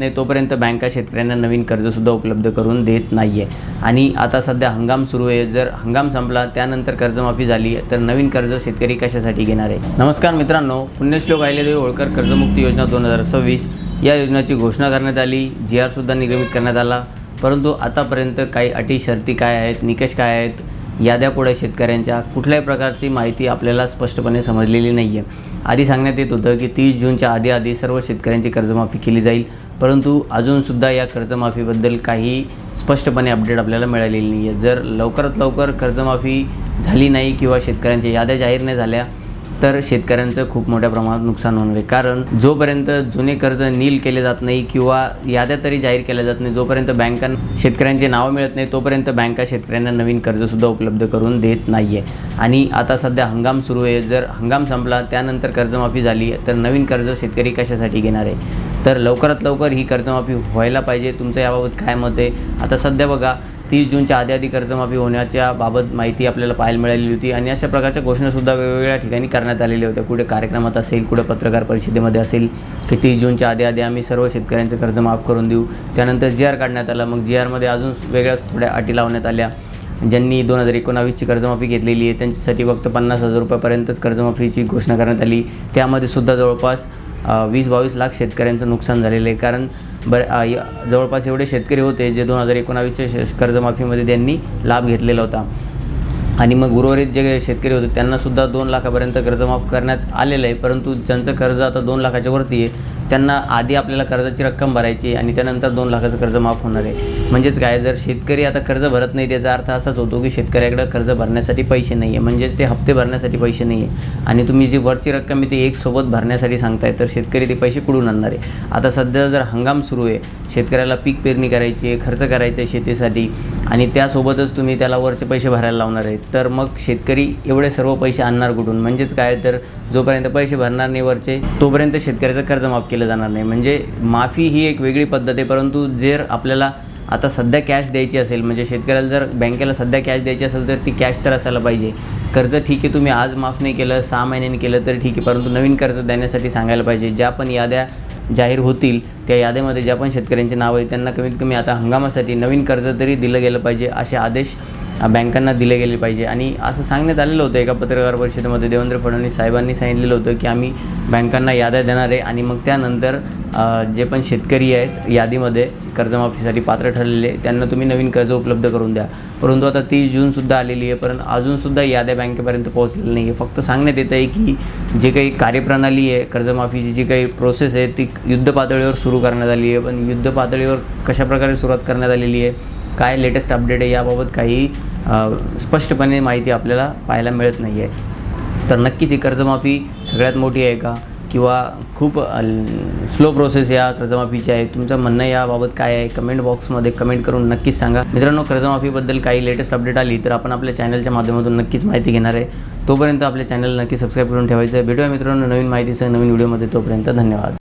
नाही तोपर्यंत बँका शेतकऱ्यांना नवीन कर्जसुद्धा उपलब्ध करून देत नाही आहे। आणि आता सध्या हंगाम सुरू आहे, जर हंगाम संपला त्यानंतर कर्जमाफी झाली तर नवीन कर्ज शेतकरी कशासाठी घेणार आहे। नमस्कार मित्रांनो, पुण्यश्लोक अहिल्यादेवी होळकर कर्जमुक्ती योजना 2026 या योजनेची घोषणा करण्यात आली, GR सुद्धा निर्गमित करण्यात आला। परंतु आतापर्यंत काही अटी शर्ती काय आहेत, निकष काय आहेत, याद्या पुढे शेतकऱ्यांच्या कुठल्याही प्रकारची माहिती आपल्याला स्पष्टपणे समजलेली नाही आहे। आधी सांगण्यात येत होतं की 30 जूनच्या आधी सर्व शेतकऱ्यांची कर्जमाफी केली जाईल, परंतु अजूनसुद्धा या कर्जमाफीबद्दल काही स्पष्टपणे अपडेट आपल्याला मिळालेली नाही आहे। जर लवकरात लवकर कर्जमाफी झाली नाही किंवा शेतकऱ्यांच्या याद्या जाहीर नाही झाल्या तर शेतकऱ्यांचं खूप मोठ्या प्रमाणात नुकसान होणार आहे। कारण जोपर्यंत जुने कर्ज नील केले जात नाही किंवा याद्या तरी जाहीर केल्या जात नाही, जोपर्यंत बँकांना शेतकऱ्यांचे नावं मिळत नाही तोपर्यंत बँका शेतकऱ्यांना नवीन कर्जसुद्धा उपलब्ध करून देत नाही आहे। आणि आता सध्या हंगाम सुरू आहे, जर हंगाम संपला त्यानंतर कर्जमाफी झाली तर नवीन कर्ज शेतकरी कशासाठी घेणार आहे। तर लवकरात लवकर ही कर्जमाफी व्हायला पाहिजे। तुमचं याबाबत काय मत आहे? आता सध्या बघा 30 जूनच्या आधी कर्जमाफी होण्याच्या बाबत माहिती आपल्याला पाहायला मिळालेली होती आणि अशा प्रकारच्या घोषणासुद्धा वेगवेगळ्या ठिकाणी करण्यात आलेल्या होत्या। कुठे कार्यक्रमात असेल, कुठे पत्रकार परिषदेमध्ये असेल की 30 जूनच्या आधी आम्ही सर्व शेतकऱ्यांचं कर्ज माफ करून देऊ। त्यानंतर GR काढण्यात आला, मग GRमध्ये अजून वेगळ्याच थोड्या अटी लावण्यात आल्या। ज्यांनी 2019ची कर्जमाफी घेतलेली आहे त्यांच्यासाठी फक्त 50,000 रुपयापर्यंतच कर्जमाफीची घोषणा करण्यात आली। त्यामध्ये सुद्धा जवळपास 20-22 लाख शेतकऱ्यांचं नुकसान झालेलं आहे। कारण जवळपास एवढे शेतकरी होते जे 2019च्या कर्जमाफीमध्ये त्यांनी लाभ घेतलेला होता। आणि मग उर्वरित जे शेतकरी होते त्यांनासुद्धा 2 लाखापर्यंत कर्ज माफ करण्यात आलेलं आहे। परंतु ज्यांचं कर्ज आता 2 लाखाच्या वरती आहे त्यांना आधी आपल्याला कर्जाची रक्कम भरायची आणि त्यानंतर 2 लाखाचं कर्ज माफ होणार आहे। म्हणजेच काय, जर शेतकरी आता कर्ज भरत नाही त्याचा अर्थ असाच होतो की शेतकऱ्याकडे कर्ज भरण्यासाठी पैसे नाही आहे, म्हणजेच ते हप्ते भरण्यासाठी पैसे नाही आहे। आणि तुम्ही जी वरची रक्कम आहे ती एक सोबत भरण्यासाठी सांगताय तर शेतकरी ते पैसे कुठून आणणार आहे। आता सध्या जर हंगाम सुरू आहे, शेतकऱ्याला पीक पेरणी करायची आहे, खर्च करायचा आहे शेतीसाठी आणि त्यासोबतच तुम्ही त्याला वरचे पैसे भरायला लावणार आहे, तर मग शेतकरी एवढे सर्व पैसे आणणार कुठून। म्हणजेच काय, तर जोपर्यंत पैसे भरणार नाही वरचे तोपर्यंत शेतकऱ्याचं कर्ज माफ केलं जाणार नाही। म्हणजे माफी ही एक वेगळी पद्धत आहे, परंतु जर आपल्याला आता सध्या कॅश द्यायची असेल, म्हणजे शेतकऱ्याला जर बँकेला सध्या कॅश द्यायची असेल तर ती कॅश तर असायला पाहिजे। कर्ज ठीक आहे, तुम्ही आज माफ नाही केलं, 6 महिन्यांनी केलं तर ठीक आहे, परंतु नवीन कर्ज देण्यासाठी सांगायला पाहिजे। ज्या पण याद्या जाहीर होतील त्या याद्यामध्ये ज्या पण शेतकऱ्यांचे नाव आहे त्यांना कमीत कमी आता हंगामासाठी नवीन कर्ज तरी दिलं गेलं पाहिजे, असे आदेश बँकांना दिले गेले पाहिजे। आणि असं सांगण्यात आलेलं होतं एका पत्रकार परिषदेमध्ये, देवेंद्र फडणवीस साहेबांनी सांगितलेलं होतं की आम्ही बँकांना याद्या देणार आहे आणि मग त्यानंतर जे पण शेतकरी आहेत यादीमध्ये कर्जमाफीसाठी पात्र ठरलेले त्यांना तुम्ही नवीन कर्ज उपलब्ध करून द्या। परंतु आता 30 जूनसुद्धा आलेली आहे, पण अजूनसुद्धा याद्या बँकेपर्यंत पोहोचलेली नाही आहे। फक्त सांगण्यात येतं आहे की जे काही कार्यप्रणाली आहे, कर्जमाफीची जी काही प्रोसेस आहे ती युद्ध पातळीवर सुरू करण्यात आली आहे, पण युद्ध पातळीवर कशाप्रकारे सुरुवात करण्यात आलेली आहे, काय लेटेस्ट अपडेट आहे याबाबत काही स्पष्टपणे माहिती आपल्याला पाहायला मिळत नाही आहे। तर नक्कीच ही कर्जमाफी सगळ्यात मोठी आहे का किंवा खूप स्लो प्रोसेस या कर्जमाफीची आहे? तुमचं म्हणणं याबाबत काय आहे कमेंट बॉक्समध्ये कमेंट करून नक्कीच सांगा। मित्रांनो, कर्जमाफीबद्दल काही लेटेस्ट अपडेट आली तर आपण आपल्या चॅनलच्या माध्यमातून नक्कीच माहिती घेणार आहे। तोपर्यंत आपल्या चॅनल नक्की सबस्क्राईब करून ठेवायचं आहे। भेटूया मित्रांनो नवीन माहितीसह नवीन व्हिडिओमध्ये, तोपर्यंत धन्यवाद।